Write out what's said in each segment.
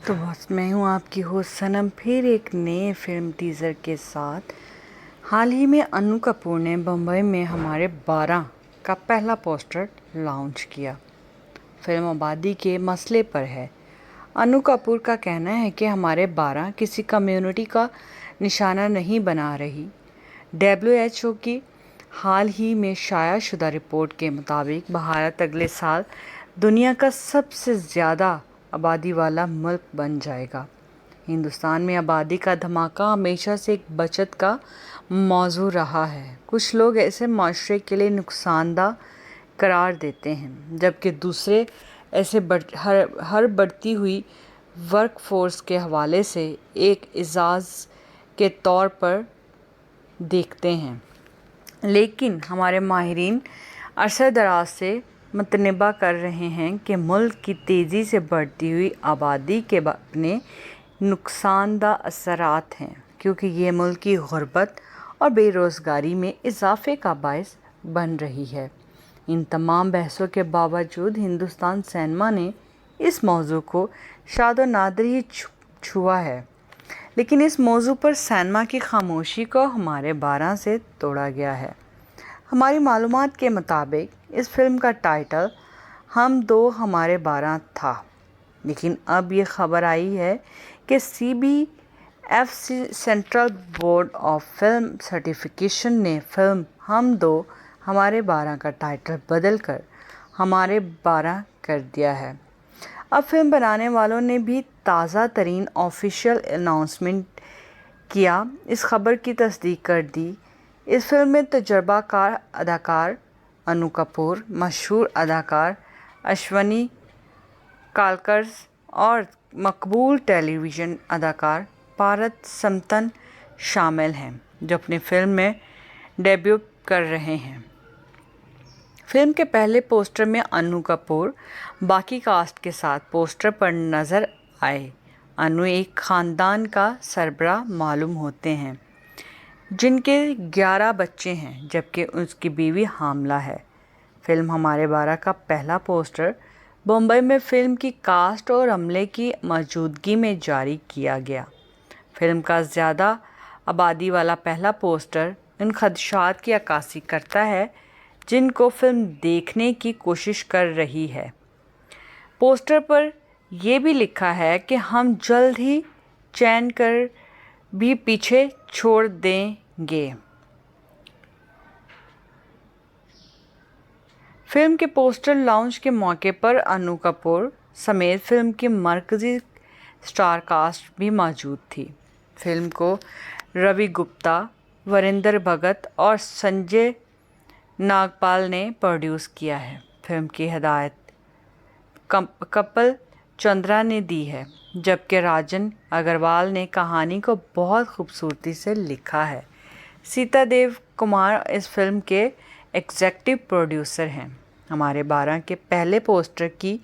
तो बस मैं हूँ आपकी होस्ट सनम, फिर एक नए फिल्म टीज़र के साथ। हाल ही में अनु कपूर ने बम्बई में हमारे 12 का पहला पोस्टर लॉन्च किया। फिल्म आबादी के मसले पर है। अनु कपूर का कहना है कि हमारे 12 किसी कम्युनिटी का निशाना नहीं बना रही। WHO की हाल ही में शाया शुदा रिपोर्ट के मुताबिक भारत अगले साल दुनिया का सबसे ज़्यादा आबादी वाला मुल्क बन जाएगा। हिंदुस्तान में आबादी का धमाका हमेशा से एक बचत का मौजू रहा है। कुछ लोग ऐसे माशरे के लिए नुकसानदा करार देते हैं, जबकि दूसरे ऐसे हर बढ़ती हुई वर्क फोर्स के हवाले से एक एजाज़ के तौर पर देखते हैं। लेकिन हमारे माहिरीन अरसे दराज से मुतनबा कर रहे हैं कि मुल्क की तेज़ी से बढ़ती हुई आबादी के अपने नुकसानदा असरात हैं, क्योंकि ये मुल्क की गुर्बत और बेरोज़गारी में इजाफ़े का बायस बन रही है। इन तमाम बहसों के बावजूद हिंदुस्तान सिनेमा ने इस मौजू को शादो नादिर ही छुआ है, लेकिन इस मौजू पर सिनेमा की खामोशी को हमारे 12 से तोड़ा गया है। हमारी मालूमात के मुताबिक इस फिल्म का टाइटल हम दो हमारे 12 था, लेकिन अब ये खबर आई है कि CBFC central board of film certification ने फिल्म हम दो हमारे 12 का टाइटल बदल कर हमारे 12 कर दिया है। अब फिल्म बनाने वालों ने भी ताज़ा तरीन ऑफिशियल अनाउंसमेंट किया, इस खबर की तस्दीक कर दी। इस फिल्म में तजर्बाकार अदाकार अनु कपूर, मशहूर अदाकार अश्वनी कालकर्स और मकबूल टेलीविज़न अदाकार पारस समंतन शामिल हैं, जो अपनी फिल्म में डेब्यू कर रहे हैं। फिल्म के पहले पोस्टर में अनु कपूर बाकी कास्ट के साथ पोस्टर पर नज़र आए। अनु एक ख़ानदान का सरबराह मालूम होते हैं, जिनके 11 बच्चे हैं, जबकि उसकी बीवी हामला है। फिल्म हमारे 12 का पहला पोस्टर बम्बई में फिल्म की कास्ट और अमले की मौजूदगी में जारी किया गया। फिल्म का ज़्यादा आबादी वाला पहला पोस्टर उन खदशात की अक्कासी करता है जिनको फिल्म देखने की कोशिश कर रही है। पोस्टर पर यह भी लिखा है कि हम जल्द ही चैन कर भी पीछे छोड़ देंगे। फिल्म के पोस्टर लॉन्च के मौके पर अनु कपूर समेत फिल्म की मरकज़ी स्टार कास्ट भी मौजूद थी। फिल्म को रवि गुप्ता, वरिंदर भगत और संजय नागपाल ने प्रोड्यूस किया है। फिल्म की हिदायत कपिल चंद्रा ने दी है, जबकि राजन अग्रवाल ने कहानी को बहुत खूबसूरती से लिखा है। सीता देव कुमार इस फिल्म के एग्जीक्यूटिव प्रोड्यूसर हैं। हमारे 12 के पहले पोस्टर की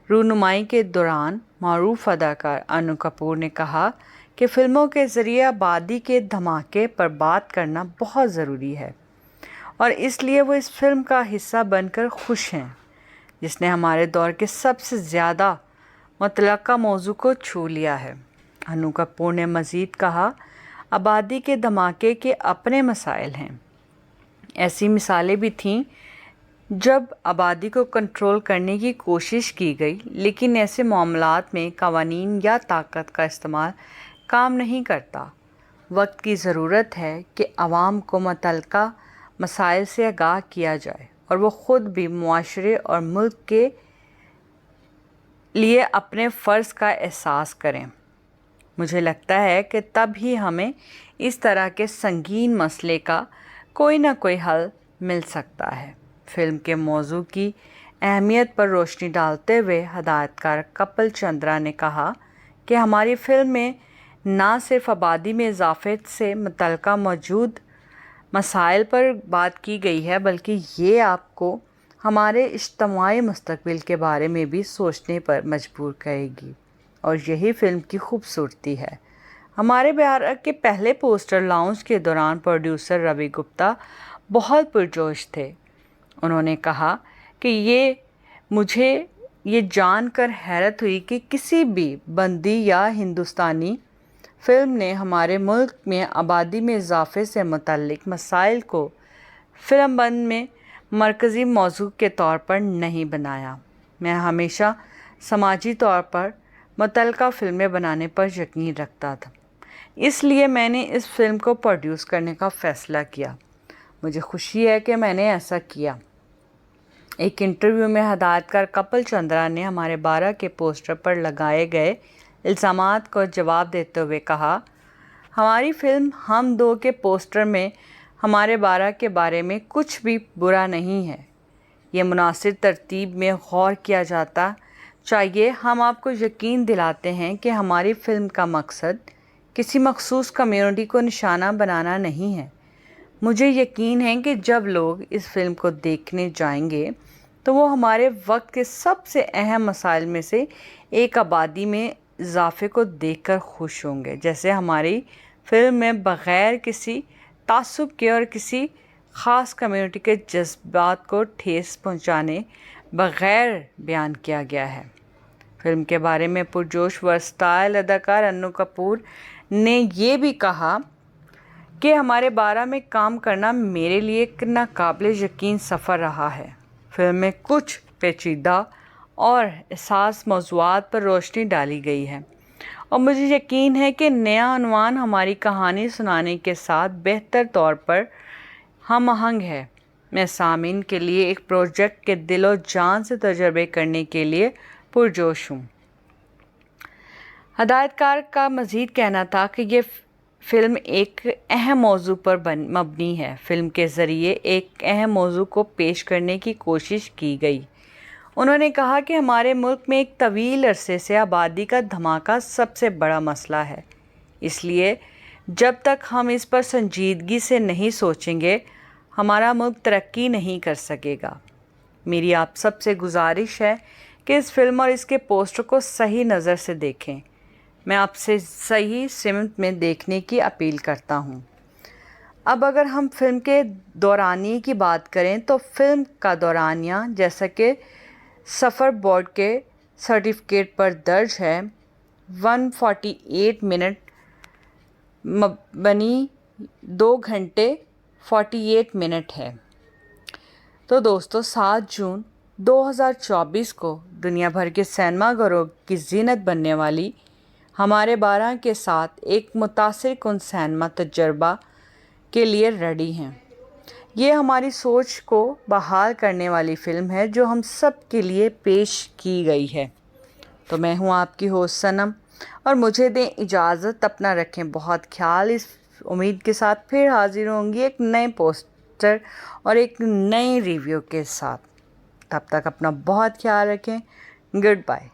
रूनुमाई के दौरान मारूफ अदाकार अनु कपूर ने कहा कि फिल्मों के ज़रिए आबादी के धमाके पर बात करना बहुत ज़रूरी है और इसलिए वो इस फिल्म का हिस्सा बनकर खुश हैं, जिसने हमारे दौर के सबसे ज़्यादा मुतल्लका मौजू को छू लिया है। अनु कपूर ने मज़ीद कहा, आबादी के धमाके के अपने मसाइल हैं। ऐसी मिसालें भी थीं जब आबादी को कंट्रोल करने की कोशिश की गई, लेकिन ऐसे मामलात में कवानीन या ताकत का इस्तेमाल काम नहीं करता। वक्त की ज़रूरत है कि आवाम को मुतल्लका मसाइल से आगाह किया जाए और वो ख़ुद भी मुआशरे और मुल्क के लिए अपने फ़र्ज़ का एहसास करें। मुझे लगता है कि तब ही हमें इस तरह के संगीन मसले का कोई ना कोई हल मिल सकता है। फिल्म के मौजू की अहमियत पर रोशनी डालते हुए हदायतकार कपिल चंद्रा ने कहा कि हमारी फिल्म में ना सिर्फ आबादी में इजाफे से मुतल्लका मौजूद मसाइल पर बात की गई है, बल्कि ये आपको हमारे इज्तिमाई मुस्तकबिल के बारे में भी सोचने पर मजबूर करेगी, और यही फिल्म की खूबसूरती है। हमारे 12 के पहले पोस्टर लॉन्च के दौरान प्रोड्यूसर रवि गुप्ता बहुत पुरजोश थे। उन्होंने कहा कि ये मुझे یہ جان کر حیرت ہوئی کہ کسی بھی بندی یا ہندوستانی فلم نے ہمارے ملک میں آبادی میں اضافے سے متعلق مسائل کو فلم بند میں مرکزی موضوع کے طور پر نہیں بنایا۔ میں ہمیشہ سماجی طور پر متعلقہ فلمیں بنانے پر یقین رکھتا تھا، اس لیے میں نے اس فلم کو پروڈیوس کرنے کا فیصلہ کیا۔ مجھے خوشی ہے کہ میں نے ایسا کیا۔ ایک انٹرویو میں ہدایت کار کپل چندرا نے ہمارے 12 کے پوسٹر پر لگائے گئے الزامات کو جواب دیتے ہوئے کہا، ہماری فلم ہم دو کے پوسٹر میں ہمارے 12 کے بارے میں کچھ بھی برا نہیں ہے۔ یہ مناسب ترتیب میں غور کیا جاتا چاہیے۔ ہم آپ کو یقین دلاتے ہیں کہ ہماری فلم کا مقصد کسی مخصوص کمیونٹی کو نشانہ بنانا نہیں ہے۔ مجھے یقین ہے کہ جب لوگ اس فلم کو دیکھنے جائیں گے تو وہ ہمارے وقت کے سب سے اہم مسائل میں سے ایک آبادی میں اضافے کو دیکھ کر خوش ہوں گے، جیسے ہماری فلم میں بغیر کسی تعصب کے اور کسی خاص کمیونٹی کے جذبات کو ٹھیس پہنچانے بغیر بیان کیا گیا ہے۔ فلم کے بارے میں پرجوش ورسٹائل اداکار انو کپور نے یہ بھی کہا کہ ہمارے 12 میں کام کرنا میرے لیے ایک ناقابل یقین سفر رہا ہے۔ فلم میں کچھ پیچیدہ اور حساس موضوعات پر روشنی ڈالی گئی ہے اور مجھے یقین ہے کہ نیا عنوان ہماری کہانی سنانے کے ساتھ بہتر طور پر ہم آہنگ ہے۔ میں سامعین کے لیے ایک پروجیکٹ کے دل و جان سے تجربے کرنے کے لیے پرجوش ہوں۔ ہدایت کار کا مزید کہنا تھا کہ یہ فلم ایک اہم موضوع پر مبنی ہے۔ فلم کے ذریعے ایک اہم موضوع کو پیش کرنے کی کوشش کی گئی۔ انہوں نے کہا کہ ہمارے ملک میں ایک طویل عرصے سے آبادی کا دھماکہ سب سے بڑا مسئلہ ہے، اس لیے جب تک ہم اس پر سنجیدگی سے نہیں سوچیں گے ہمارا ملک ترقی نہیں کر سکے گا۔ میری آپ سب سے گزارش ہے کہ اس فلم اور اس کے پوسٹر کو صحیح نظر سے دیکھیں۔ میں آپ سے صحیح سمت میں دیکھنے کی اپیل کرتا ہوں۔ اب اگر ہم فلم کے دورانیے کی بات کریں تو فلم کا دورانیہ جیسا کہ سفر بورڈ کے سرٹیفکیٹ پر درج ہے 148 منٹ مبنی 2 گھنٹے 48 منٹ ہے۔ تو دوستو 7 جون 2024 کو دنیا بھر کے سینما گھروں کی زینت بننے والی ہمارے 12 کے ساتھ ایک متاثر کن سینما تجربہ کے لیے ریڈی ہیں۔ یہ ہماری سوچ کو بحال کرنے والی فلم ہے جو ہم سب کے لیے پیش کی گئی ہے۔ تو میں ہوں آپ کی ہوسٹ صنم اور مجھے دیں اجازت، اپنا رکھیں بہت خیال۔ اس امید کے ساتھ پھر حاضر ہوں گی ایک نئے پوسٹر اور ایک نئے ریویو کے ساتھ۔ تب تک اپنا بہت خیال رکھیں۔ Good bye.